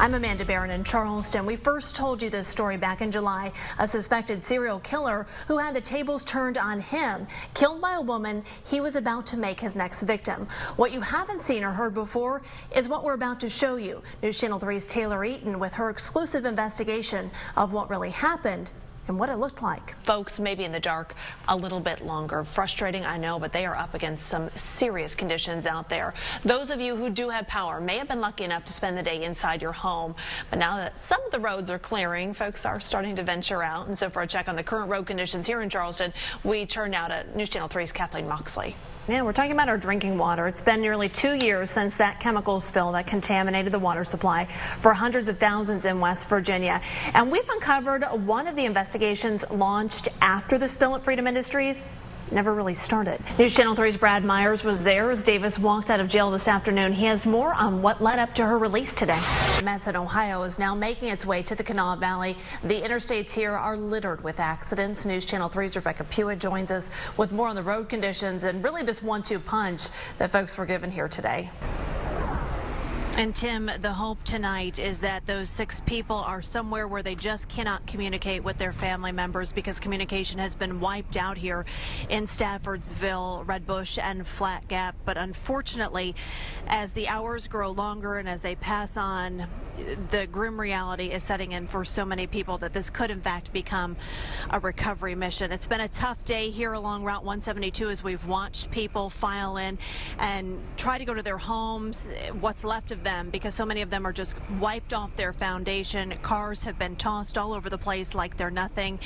I'm Amanda Barren in Charleston. We first told you this story back in July. A suspected serial killer who had the tables turned on him, killed by a woman he was about to make his next victim. What you haven't seen or heard before is what we're about to show you. News Channel 3's Taylor Eaton with her exclusive investigation of what really happened and what it looked like. Folks may be in the dark a little bit longer. Frustrating, I know, but they are up against some serious conditions out there. Those of you who do have power may have been lucky enough to spend the day inside your home, but now that some of the roads are clearing, folks are starting to venture out. And so for a check on the current road conditions here in Charleston, we turn now to News Channel 3's Kathleen Moxley. Yeah, we're talking about our drinking water. It's been nearly 2 years since that chemical spill that contaminated the water supply for hundreds of thousands in West Virginia. And we've uncovered one of the investigations launched after the spill at Freedom Industries never really started. News Channel 3's Brad Myers was there as Davis walked out of jail this afternoon. He has more on what led up to her release today. The mess in Ohio is now making its way to the Kanawha Valley. The interstates here are littered with accidents. News Channel 3's Rebecca Pewitt joins us with more on the road conditions and really this 1-2 punch that folks were given here today. And Tim, the hope tonight is that those 6 people are somewhere where they just cannot communicate with their family members because communication has been wiped out here in Staffordsville, Red Bush, and Flat Gap. But unfortunately, as the hours grow longer and as they pass on, the grim reality is setting in for so many people that this could in fact become a recovery mission. It's been a tough day here along Route 172 as we've watched people file in and try to go to their homes, what's left of them, because so many of them are just wiped off their foundation. Cars have been tossed all over the place like they're nothing.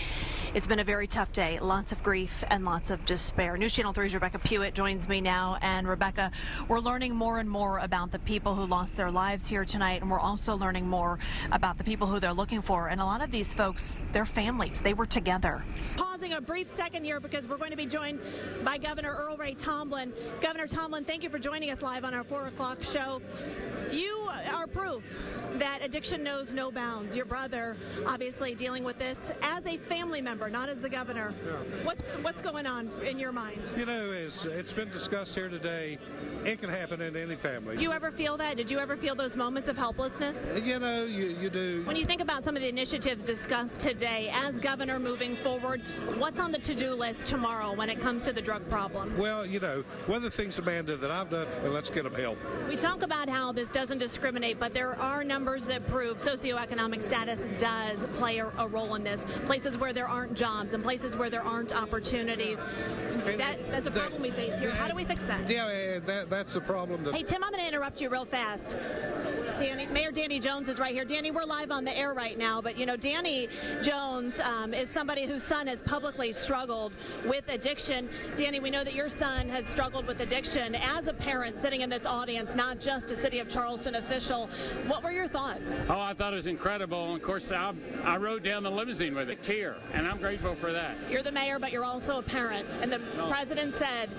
It's been a very tough day, lots of grief and lots of despair. News Channel 3's Rebecca Pewitt joins me now. And Rebecca, we're learning more and more about the people who lost their lives here tonight, and we're also learning more about the people who they're looking for. And a lot of these folks, their families, they were together. Pausing a brief second here because we're going to be joined by Governor Earl Ray Tomblin. Governor Tomblin, thank you for joining us live on our 4 o'clock show. You are proof that addiction knows no bounds. Your brother obviously dealing with this as a family member, not as the governor. Yeah. What's going on in your mind? You know, it's been discussed here today. It can happen in any family. Do you ever feel that? Did you ever feel those moments of helplessness? You know, you do. When you think about some of the initiatives discussed today as governor moving forward, what's on the to-do list tomorrow when it comes to the drug problem? Well, you know, one of the things, Amanda, that I've done, well, let's get them help. We talk about how this doesn't discriminate, but there are numbers that prove socioeconomic status does play a role in this. Places where there aren't jobs and places where there aren't opportunities. That's a problem we face here. How do we fix that? Yeah, that's the problem. Hey, Tim, I'm going to interrupt you real fast. Mayor Danny Jones is right here. Danny, we're live on the air right now, but you know, Danny Jones is somebody whose son has publicly struggled with addiction. Danny, we know that your son has struggled with addiction. As a parent sitting in this audience, not just a City of Charleston official, what were your thoughts? Oh, I thought it was incredible. And of course, I rode down the limousine with a tear, and I'm grateful for that. You're the mayor, but you're also a parent, and the president said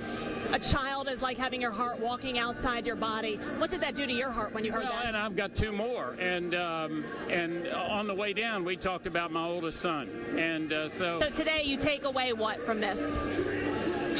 a child is like having your heart walking outside your body. What did that do to your heart when you heard that? And I've got 2 more, and on the way down, we talked about my oldest son, and so today you take away what from this?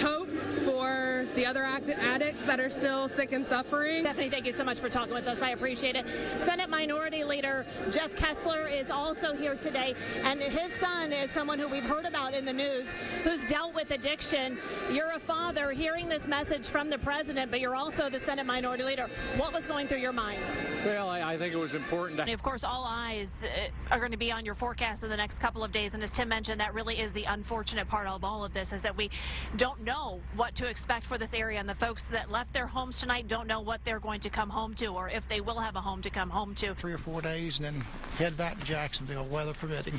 Hope for the other addicts that are still sick and suffering. Stephanie, thank you so much for talking with us. I appreciate it. Senate Minority Leader Jeff Kessler is also here today, and his son is someone who we've heard about in the news who's dealt with addiction. You're a father hearing this message from the president, but you're also the Senate Minority Leader. What was going through your mind? Well, I think it was important. And of course, all eyes are going to be on your forecast in the next couple of days. And as Tim mentioned, that really is the unfortunate part of all of this, is that we don't know what to expect for this area. And the folks that left their homes tonight don't know what they're going to come home to, or if they will have a home to come home to. 3 or 4 days and then head back to Jacksonville, weather permitting.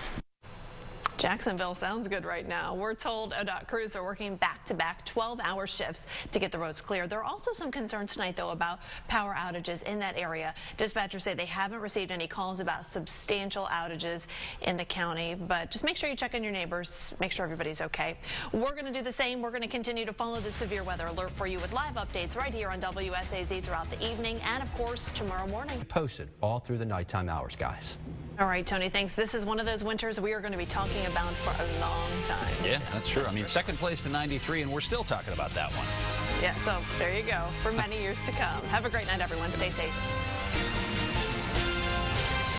Jacksonville sounds good right now. We're told ODOT crews are working back-to-back 12-hour shifts to get the roads clear. There are also some concerns tonight, though, about power outages in that area. Dispatchers say they haven't received any calls about substantial outages in the county, but just make sure you check on your neighbors, make sure everybody's okay. We're going to do the same. We're going to continue to follow the severe weather alert for you with live updates right here on Wsaz throughout the evening and, of course, tomorrow morning. Posted all through the nighttime hours, guys. All right, Tony, thanks. This is one of those winters we are going to be talking about for a long time. Yeah, that's true. I mean, second place to 93, and we're still talking about that one. Yeah, so there you go for many years to come. Have a great night, everyone. Stay safe.